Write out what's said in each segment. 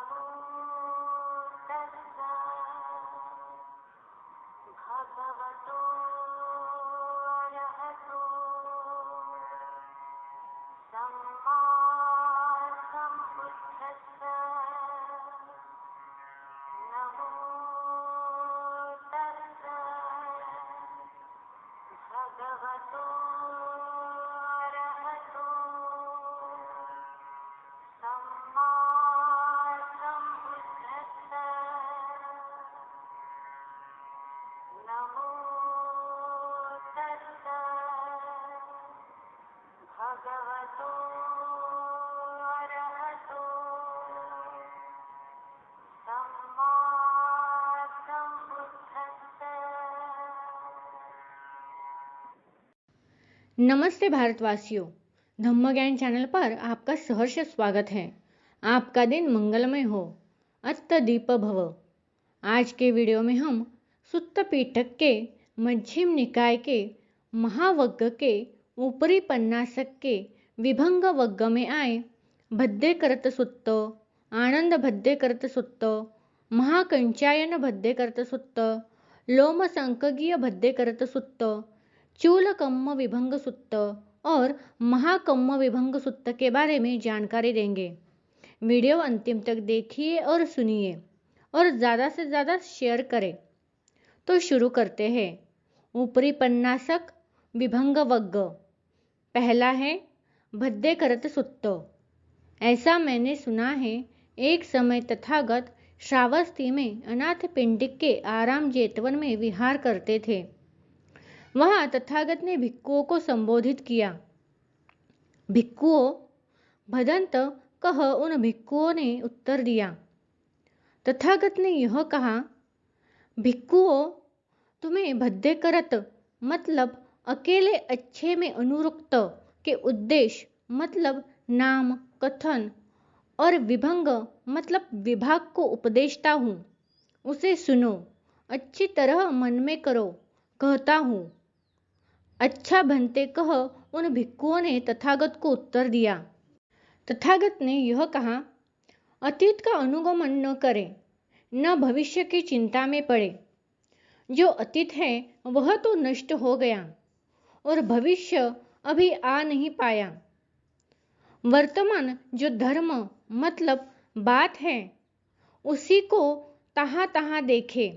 नमो तस्सा भगवतो अरहतो सम्मा सम्बुद्धस्सा नमो तस्सा भगवतो अरहतो सम्मा सम्बुद्धस्सा नमो तस्सा भगवतो अरहतो सम्मा सम्बुद्धस्सा। नमस्ते भारतवासियों, धम्म ज्ञान चैनल पर आपका सहर्ष स्वागत है। आपका दिन मंगलमय हो, अत्त दीप भव। आज के वीडियो में हम सुत्त पिटक के मध्यम निकाय के महावग्ग के ऊपरी पन्नासक के विभंग वग्ग में आए भद्दे करत सुत्त, आनंद भद्दे करत सुत्त, महाकंचायन भद्दे करत सुत्त, लोम संकगीय भद्दे करत सुत्त, चूल कम्म विभंग सुत्त और महाकम्म विभंग सुत्त के बारे में जानकारी देंगे। वीडियो अंतिम तक देखिए और सुनिए और ज़्यादा से ज़्यादा शेयर करें। तो शुरू करते हैं। ऊपरी पन्नासक विभंग वग्ग। पहला है भद्दे करत सुत्त। ऐसा मैंने सुना है, एक समय तथागत श्रावस्ती में अनाथ पिंडिक के आराम जेतवन में विहार करते थे। वहां तथागत ने भिक्षुओं को संबोधित किया। भिक्षुओं, भदंत कह उन भिक्षुओं ने उत्तर दिया। तथागत ने यह कहा, भिक्षुओं, तुम्हें भद्दे करत मतलब अकेले अच्छे में अनुरुक्त के उद्देश्य मतलब नाम कथन और विभंग मतलब विभाग को उपदेशता हूँ, उसे सुनो, अच्छी तरह मन में करो, कहता हूँ। अच्छा भंते कह उन भिक्षुओं ने तथागत को उत्तर दिया। तथागत ने यह कहा, अतीत का अनुगमन न करें, न भविष्य की चिंता में पड़े। जो अतीत है वह तो नष्ट हो गया और भविष्य अभी आ नहीं पाया। वर्तमान जो धर्म मतलब बात है उसी को तहाँ तहाँ देखे।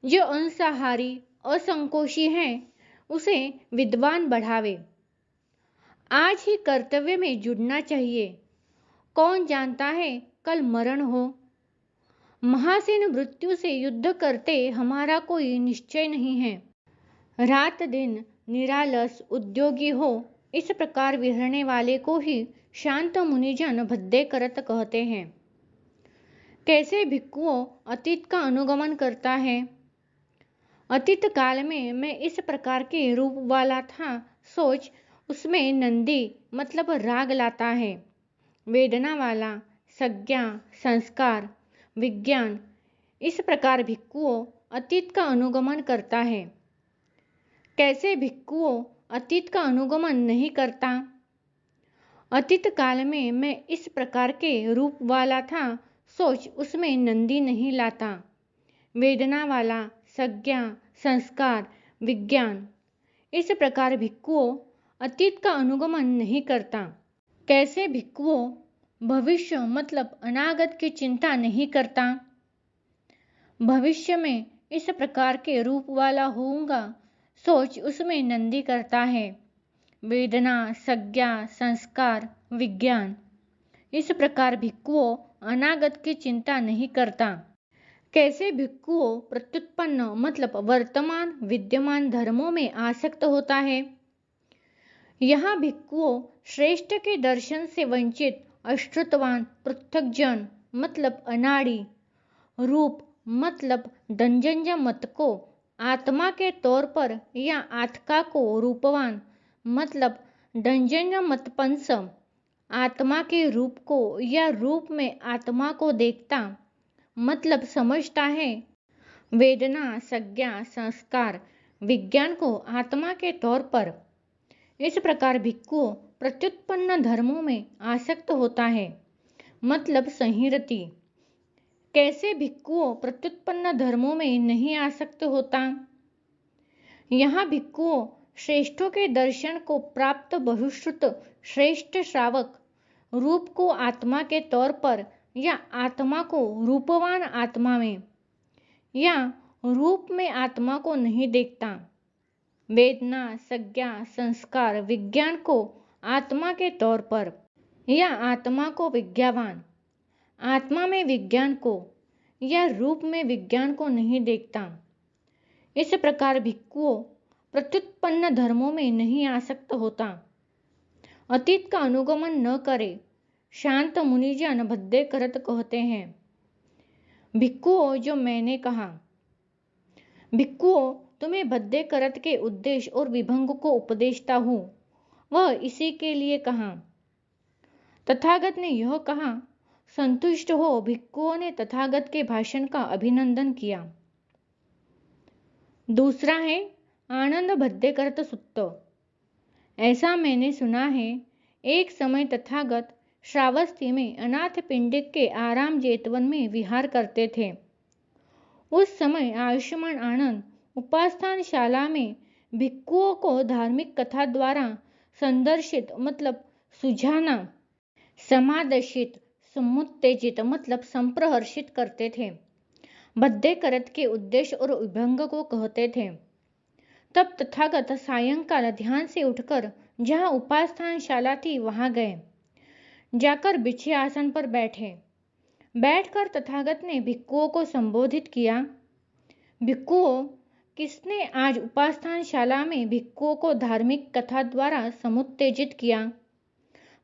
जो अंसाहारी असंकोची है उसे विद्वान बढ़ावे। आज ही कर्तव्य में जुड़ना चाहिए। कौन जानता है कल मरण हो। महासेन मृत्यु से युद्ध करते हमारा कोई निश्चय नहीं है। रात दिन निरालस उद्योगी हो, इस प्रकार विहरने वाले को ही शांत मुनिजन भद्दे करत कहते हैं। कैसे भिक्षुओं अतीत का अनुगमन करता है। अतीत काल में मैं इस प्रकार के रूप वाला था, सोच उसमें नंदी मतलब राग लाता है। वेदना वाला, संज्ञा, संस्कार, विज्ञान, इस प्रकार भिक्षुओं अतीत का अनुगमन करता है। कैसे भिक्षुओं अतीत का अनुगमन नहीं करता। अतीत काल में मैं इस प्रकार के रूप वाला था, सोच उसमें नंदी नहीं लाता। वेदना वाला, संज्ञा, संस्कार, विज्ञान, इस प्रकार भिक्षुओं अतीत का अनुगमन नहीं करता। कैसे भिक्षुओं भविष्य मतलब अनागत की चिंता नहीं करता। भविष्य में इस प्रकार के रूप वाला होऊंगा, सोच उसमें नंदी करता है। वेदना, संज्ञा, संस्कार, विज्ञान, इस प्रकार भिक्षुओं अनागत की चिंता नहीं करता। कैसे भिक्षुओं प्रत्युत्पन्न मतलब वर्तमान विद्यमान धर्मों में आसक्त होता है। यहाँ भिक्षुओं श्रेष्ठ के दर्शन से वंचित अश्रुतवान पृथकजन मतलब अनाड़ी, रूप मतलब डंजंज मत को आत्मा के तौर पर या आत्का को रूपवान मतलब डंजंज मतपंस, आत्मा के रूप को या रूप में आत्मा को देखता मतलब समझता है। वेदना, संज्ञा, संस्कार, विज्ञान को आत्मा के तौर पर। इस प्रकार भिक्षु प्रत्युत्पन्न धर्मों में आसक्त होता है, मतलब संहिरति। कैसे भिक्षुओं प्रत्युत्पन्न धर्मों में नहीं आसक्त होता। यहाँ भिक्षुओं श्रेष्ठों के दर्शन को प्राप्त बहुश्रुत श्रेष्ठ श्रावक रूप को आत्मा के तौर पर या आत्मा को रूपवान आत्मा में या रूप में आत्मा को नहीं देखता। वेदना संज्ञा संस्कार विज्ञान को आत्मा के तौर पर या आत्मा को विज्ञावान आत्मा में विज्ञान को या रूप में विज्ञान को नहीं देखता। इस प्रकार भिक्षुओं प्रत्युत्पन्न धर्मों में नहीं आसक्त होता। अतीत का अनुगमन न करे। शांत मुनिजन भद्दे करत कहते हैं। भिक्षुओं जो मैंने कहा। भिक्षुओं तुम्हें भद्दे करत के उद्देश्य और विभंग को उपदेशता हूँ, वह इसी के लिए कहा। तथागत ने यह कहा। संतुष्ट हो भिक्षुओं ने तथागत के भाषण का अभिनंदन किया। दूसरा है आनंद भद्दे करत सुत्त। ऐसा मैंने सुना है, एक समय तथागत श्रावस्ती में अनाथ पिंडिक के आराम जेतवन में विहार करते थे। उस समय आयुष्मान आनंद उपास्थान शाला में भिक्षुओं को धार्मिक कथा द्वारा संदर्शित मतलब सुझाना, समादर्शित समुत्तेजित मतलब संप्रहर्षित करते थे। भद्दे करत के उद्देश्य और विभंग को कहते थे। तब तथागत सायंकाल ध्यान से उठकर जहाँ उपास्थान शाला थी वहां गए। जाकर बिछे आसन पर बैठे। बैठकर तथागत ने भिक्षुओं को संबोधित किया। भिक्षुओं, किसने आज उपास्थान शाला में भिक्षुओं को धार्मिक कथा द्वारा समुत्तेजित किया?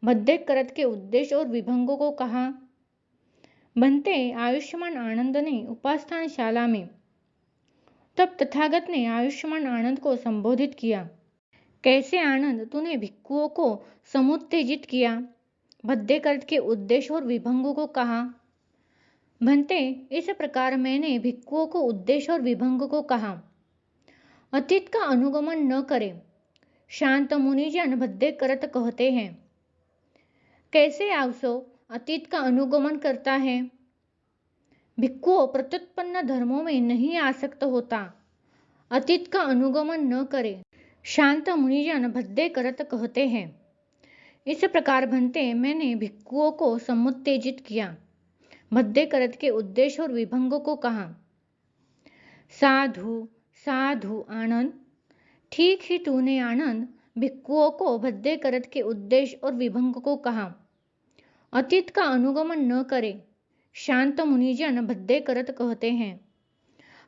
भद्दे करत के उद्देश्य और विभंगों को कहा। बनते आयुष्मान आनंद ने उपास्थान शाला में। तब तथागत ने आयुष्मान आनंद को संबोधित किया। कैसे आनंद तूने भिक्षुओं को समुत्तेजित किया? भद्दे करत के उद्देश्य और विभंगों को कहा। बनते इस प्रकार मैंने भिक्षुओं को उद्देश्य और विभंग को कहा। अतीत का अनुगमन न करे। शांत मुनिजन भद्दे करत कहते हैं। कैसे आवसो अतीत का अनुगमन करता है? भिक्षुओं प्रत्युत्पन्न धर्मों में नहीं आसक्त होता। अतीत का अनुगमन न करे। शांत मुनिजन भद्दे करत कहते हैं। इस प्रकार बनते मैंने भिक्षुओं को समुत्तेजित किया। भद्दे करत के उद्देश्य और विभंग को कहा। साधु साधु आनंद, ठीक ही तूने आनंद भिक्षुओं को भद्दे करत के उद्देश्य और विभंग को कहा। अतीत का अनुगमन न करे। शांत मुनिजन भद्दे करत कहते हैं।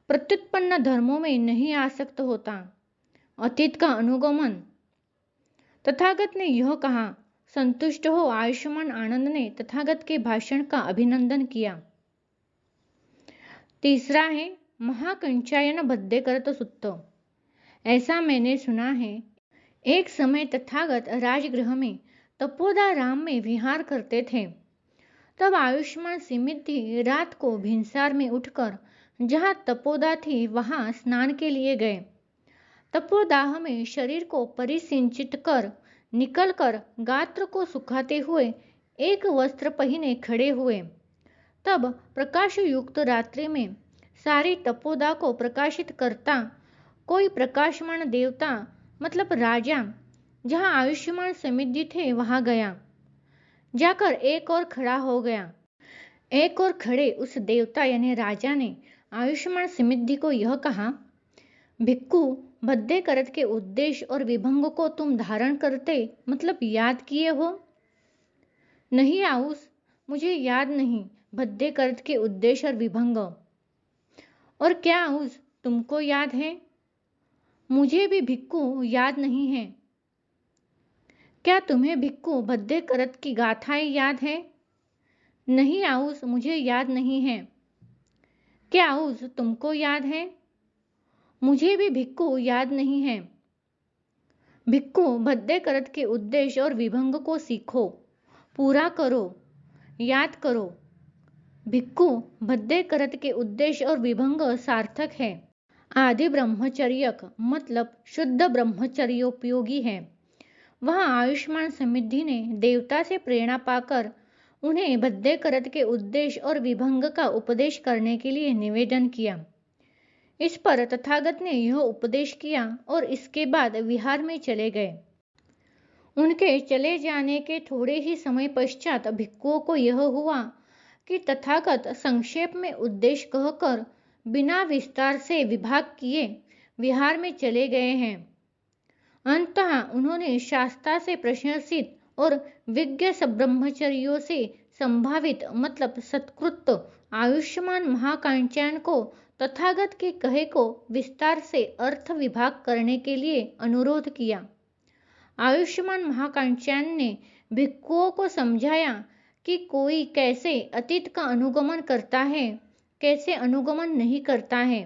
प्रत्युत्पन्न धर्मों में नहीं आसक्त होता। अतीत का अनुगमन। तथागत ने यह कहा। संतुष्ट हो आयुष्मान आनंद ने तथागत के भाषण का अभिनंदन किया। तीसरा है महाकंचायन भद्दे करत सुत्त। ऐसा मैंने सुना है, एक समय तथागत राजगृह में तपोदा राम में विहार करते थे। तब आयुष्मान सिमिद्धि रात को भिनसार में उठकर जहाँ तपोदा थी वहां स्नान के लिए गए। तपोदाह में शरीर को परिसिंचित कर निकलकर गात्र को सुखाते हुए एक वस्त्र पहने खड़े हुए। तब प्रकाश युक्त रात्रि में सारी तपोदा को प्रकाशित करता कोई प्रकाशमान देवता मतलब राजा जहाँ आयुष्मान समिद्धि थे वहां गया। जाकर एक और खड़ा हो गया। एक और खड़े उस देवता यानी राजा ने आयुष्मान समिद्धि को यह कहा। भिक्षु भद्दे करत के उद्देश्य और विभंग को तुम धारण करते मतलब याद किए हो? नहीं आउस, मुझे याद नहीं भद्दे करत के उद्देश्य और विभंग। और क्या आउस तुमको याद है? मुझे भी भिक्षु याद नहीं है। क्या तुम्हें भिक्षु भद्दे करत की गाथाएं याद है? नहीं आउस, मुझे याद नहीं है। क्या आउस तुमको याद है? मुझे भी भिक्षु याद नहीं है। भिक्षु भद्दे करत के उद्देश्य और विभंग को सीखो, पूरा करो, याद करो। भिक्षु भद्दे करत के उद्देश्य और विभंग सार्थक है। आदि ब्रह्मचर्यक मतलब शुद्ध ब्रह्मचर्योपयोगी है। वहाँ आयुष्मान समिद्धि ने देवता से प्रेरणा पाकर उन्हें भद्देकरत के उद्देश्य और विभंग का उपदेश करने के लिए निवेदन किया। इस पर तथागत ने यह उपदेश किया और इसके बाद विहार में चले गए। उनके चले जाने के थोड़े ही समय पश्चात भिक्षुओं को यह हुआ कि तथागत संक्षेप में उद्देश्य कहकर बिना विस्तार से विभाग किए विहार में चले गए हैं। अंततः उन्होंने शास्त्रा से प्रशंसित और विज्ञ ब्रह्मचर्यों से संभावित मतलब सत्कृत आयुष्मान महाकांचायन को तथागत के कहे को विस्तार से अर्थ विभाग करने के लिए अनुरोध किया। आयुष्मान महाकांचायन ने भिक्षुओं को समझाया कि कोई कैसे अतीत का अनुगमन करता है, कैसे अनुगमन नहीं करता है,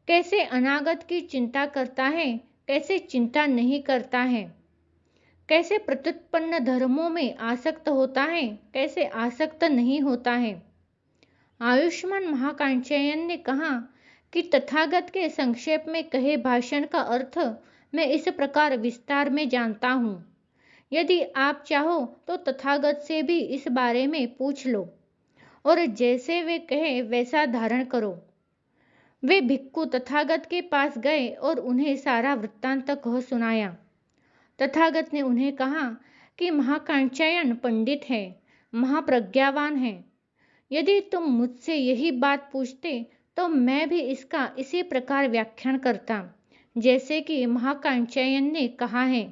कैसे अनागत की चिंता करता है, कैसे चिंता नहीं करता है, कैसे प्रत्युत्पन्न धर्मों में आसक्त होता है, कैसे आसक्त नहीं होता है। आयुष्मान महाकांचायन ने कहा कि तथागत के संक्षेप में कहे भाषण का अर्थ मैं इस प्रकार विस्तार में जानता हूँ। यदि आप चाहो तो तथागत से भी इस बारे में पूछ लो और जैसे वे कहे वैसा धारण करो। वे भिक्षु तथागत के पास गए और उन्हें सारा वृत्तांत कह सुनाया। तथागत ने उन्हें कहा कि महाकांचायन पंडित है, महाप्रज्ञावान है। यदि तुम मुझसे यही बात पूछते तो मैं भी इसका इसी प्रकार व्याख्यान करता जैसे कि महाकांचायन ने कहा है।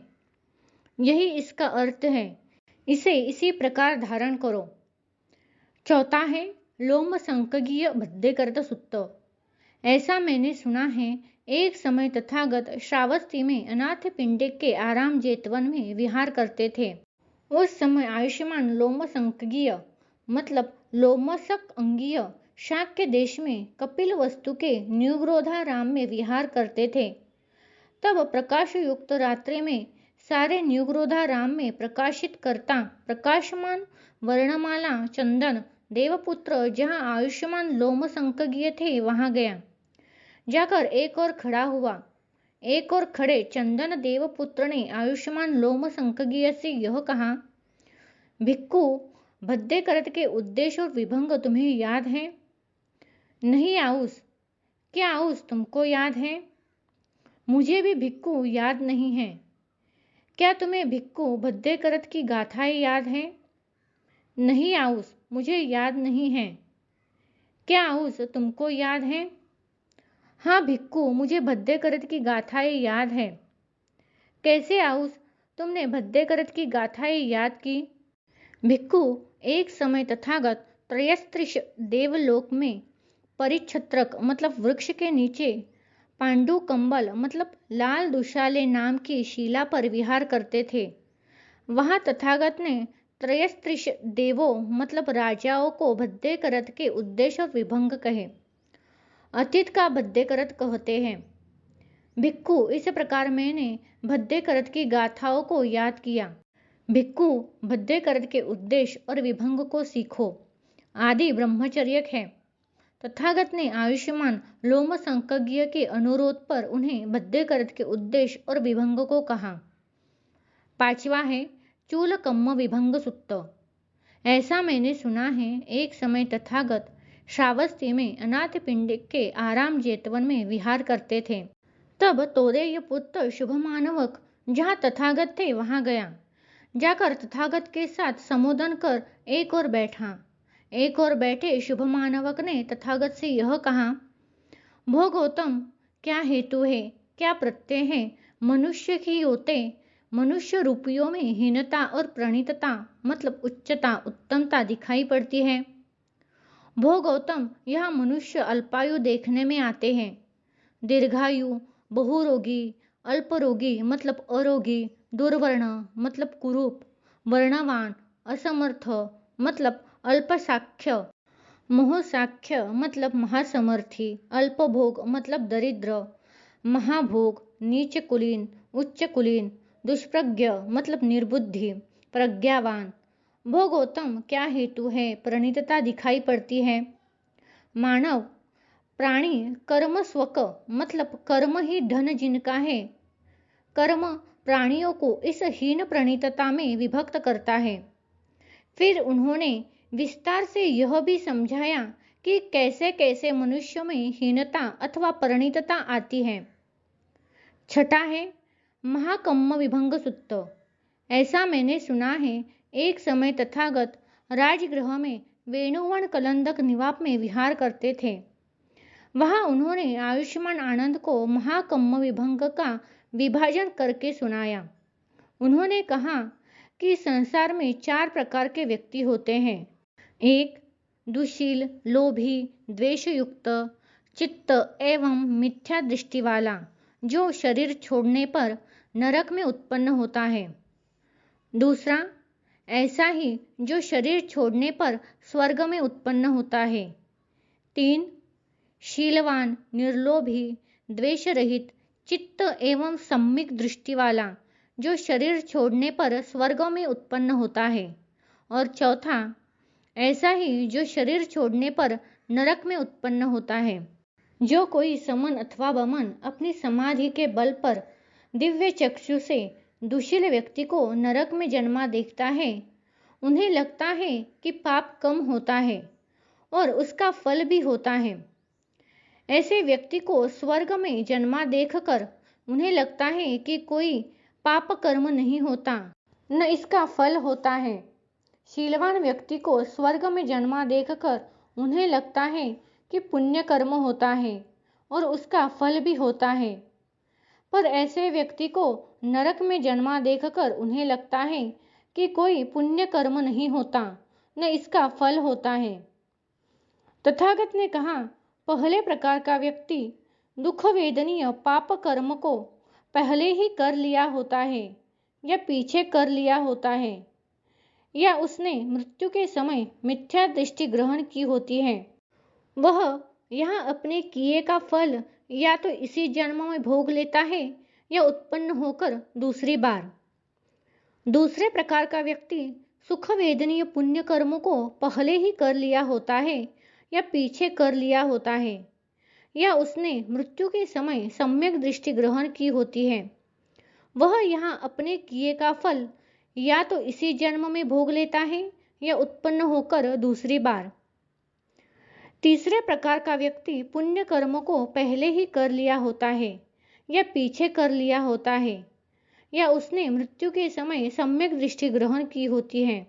यही इसका अर्थ है, इसे इसी प्रकार धारण करो। चौथा है लोम संकगीय भद्देकरत सुत्त। ऐसा मैंने सुना है, एक समय तथागत श्रावस्ती में अनाथ पिंडिक के आराम जेतवन में विहार करते थे। उस समय आयुष्मान लोम संकगीय मतलब लोमसक अंगीय शाक्य देश में कपिल वस्तु के न्यूग्रोधाराम में विहार करते थे। तब प्रकाश युक्त रात्रि में सारे न्यूग्रोधाराम में प्रकाशित करता प्रकाशमान वर्णमाला चंदन देवपुत्र जहाँ आयुष्मान लोम संकगीय थे वहां गया। जाकर एक और खड़ा हुआ। एक और खड़े चंदन देवपुत्र ने आयुष्मान लोम संकगीय से यह कहा, भिक्षु भद्देकरत के उद्देश्य और विभंग तुम्हें याद है? नहीं आउस। क्या आउस तुमको याद है? मुझे भी भिक्षु याद नहीं है। क्या तुम्हें भिक्षु भद्देकरत की गाथाएं याद है? नहीं आउस, मुझे याद नहीं है। क्या आउस तुमको याद है? हाँ भिक्षु, मुझे भद्देकरत की गाथाएं याद है। कैसे आउस तुमने भद्देकरत की गाथाएं याद की? भिक्षु, एक समय तथागत त्रयस्त्रिश देवलोक में परिछत्रक मतलब वृक्ष के नीचे पांडु कंबल मतलब लाल दुशाले नाम की शिला पर विहार करते थे। वहां तथागत ने त्रयस्त्रिश देवों मतलब राजाओं को भद्देकरत के उद्देश्य और विभंग कहे। अतीत का भद्देकरत कहते हैं। भिक्षु, इस प्रकार मैंने भद्देकरत की गाथाओं को याद किया। भिक्षु, भद्देकरत के उद्देश्य और विभंग को सीखो। आदि ब्रह्मचर्य है। तथागत ने आयुष्मान लोम संकगीय के अनुरोध पर उन्हें भद्देकरत के उद्देश्य और विभंग को कहा। पांचवा है चूल कम्म विभंग सुत्त। ऐसा मैंने सुना है, एक समय तथागत श्रावस्ती में अनाथ पिंडिक के आराम जेतवन में विहार करते थे। तब तोरेय पुत्र शुभ मानवक जहाँ तथागत थे वहां गया। जाकर तथागत के साथ संबोधन कर एक और बैठा। एक और बैठे शुभ मानवक ने तथागत से यह कहा, भो गौतम, क्या हेतु है, क्या प्रत्यय है? मनुष्य की होते मनुष्य रूपियों में हीनता और प्रणीतता मतलब उच्चता उत्तमता दिखाई पड़ती है। भो गौतम, यह मनुष्य अल्पायु देखने में आते हैं। दीर्घायु, बहुरोगी, अल्परोगी मतलब अरोगी, दुर्वर्ण मतलब कुरूप, वर्णवान, असमर्थ मतलब अल्पसाख्य, मोहसाख्य मतलब महासमर्थी, अल्पभोग मतलब दरिद्र, महाभोग, नीच कुलीन, उच्च कुलीन, दुष्प्रज्ञ मतलब निर्बुद्धि, प्रज्ञावान। भो गौतम, क्या हेतु है प्रणीतता दिखाई पड़ती है? मानव, प्राणी कर्म स्वक मतलब कर्म ही धन जिनका है। कर्म प्राणियों को इस हीन प्रणीतता में विभक्त करता है। फिर उन्होंने विस्तार से यह भी समझाया कि कैसे कैसे मनुष्य में हीनता अथवा परिणीतता आती है। छठा है महाकम्म विभंग सुत्त। ऐसा मैंने सुना है, एक समय तथागत राजगृह में वेणुवन कलंदक निवाप में विहार करते थे। वहां उन्होंने आयुष्मान आनंद को महाकम्म विभंग का विभाजन करके सुनाया। उन्होंने कहा कि संसार में 4 प्रकार के व्यक्ति होते हैं। एक, दुशील, लोभी, द्वेषयुक्त चित्त एवं मिथ्या दृष्टि वाला, जो शरीर छोड़ने पर नरक में उत्पन्न होता है। दूसरा, ऐसा ही जो शरीर छोड़ने पर स्वर्ग में उत्पन्न होता है। 3, शीलवान, निर्लोभी, द्वेष रहित चित्त एवं सम्यक दृष्टि वाला, जो शरीर छोड़ने पर स्वर्ग में उत्पन्न होता है। और चौथा, ऐसा ही जो शरीर छोड़ने पर नरक में उत्पन्न होता है। जो कोई समन अथवा वमन अपनी समाधि के बल पर दिव्य चक्षु से दुशील व्यक्ति को नरक में जन्मा देखता है, उन्हें लगता है कि पाप कम होता है और उसका फल भी होता है। ऐसे व्यक्ति को स्वर्ग में जन्मा देखकर उन्हें लगता है कि कोई पाप कर्म नहीं होता, न इसका फल होता है। शीलवान व्यक्ति को स्वर्ग में जन्मा देखकर उन्हें लगता है कि पुण्य कर्म होता है और उसका फल भी होता है। पर ऐसे व्यक्ति को नरक में जन्मा देखकर उन्हें लगता है कि कोई पुण्य कर्म नहीं होता, न इसका फल होता है। तथागत ने कहा, पहले प्रकार का व्यक्ति दुख वेदनीय पाप कर्म को पहले ही कर लिया होता है या पीछे कर लिया होता है, या उसने मृत्यु के समय मिथ्या दृष्टि ग्रहण की होती है। वह यहाँ अपने किए का फल या तो इसी जन्म में भोग लेता है या उत्पन्न होकर दूसरी बार। दूसरे प्रकार का व्यक्ति सुख वेदनीय पुण्य कर्मों को पहले ही कर लिया होता है या पीछे कर लिया होता है, या उसने मृत्यु के समय सम्यक दृष्टि ग्रहण की होती है। वह यहाँ अपने किए का फल या तो इसी जन्म में भोग लेता है या उत्पन्न होकर दूसरी बार। तीसरे प्रकार का व्यक्ति पुण्य कर्मों को पहले ही कर लिया होता है या पीछे कर लिया होता है, या उसने मृत्यु के समय सम्यक दृष्टि ग्रहण की होती है।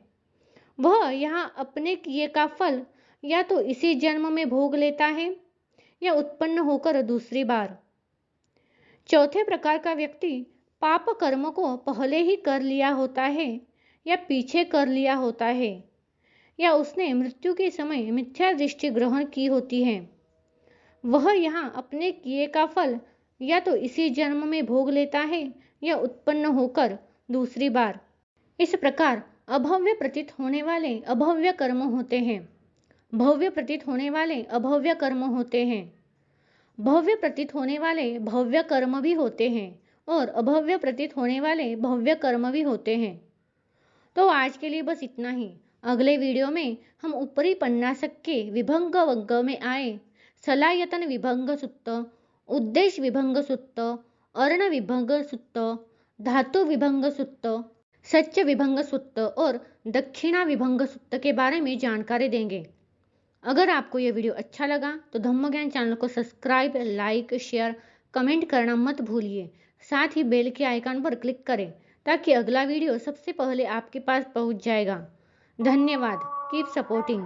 वह यहाँ अपने किए का फल या तो इसी जन्म में भोग लेता है या उत्पन्न होकर दूसरी बार। चौथे प्रकार का व्यक्ति पाप कर्म को पहले ही कर लिया होता है या पीछे कर लिया होता है, या उसने मृत्यु के समय मिथ्या दृष्टि ग्रहण की होती है। वह यहाँ अपने किए का फल या तो इसी जन्म में भोग लेता है या उत्पन्न होकर दूसरी बार। इस प्रकार अभव्य प्रतीत होने वाले अभव्य कर्म होते हैं, भव्य प्रतीत होने वाले अभव्य कर्म होते हैं, भव्य प्रतीत होने वाले भव्य कर्म भी होते हैं और अभव्य प्रतीत होने वाले भव्य कर्म भी होते हैं। तो आज के लिए बस इतना ही। अगले वीडियो में हम ऊपरी पन्नासक के विभंग वग्ग में आए सलायतन विभंग सुत्त, उद्देश्य विभंग सुत्त, अर्ण विभंग सुत्त, धातु विभंग सुत्त, सच्च विभंग सुत्त और दक्षिणा विभंग सुत्त के बारे में जानकारी देंगे। अगर आपको यह वीडियो अच्छा लगा तो धम्म ज्ञान चैनल को सब्सक्राइब, लाइक, शेयर, कमेंट करना मत भूलिए। साथ ही बेल के आइकन पर क्लिक करें ताकि अगला वीडियो सबसे पहले आपके पास पहुंच जाएगा। धन्यवाद। Keep supporting.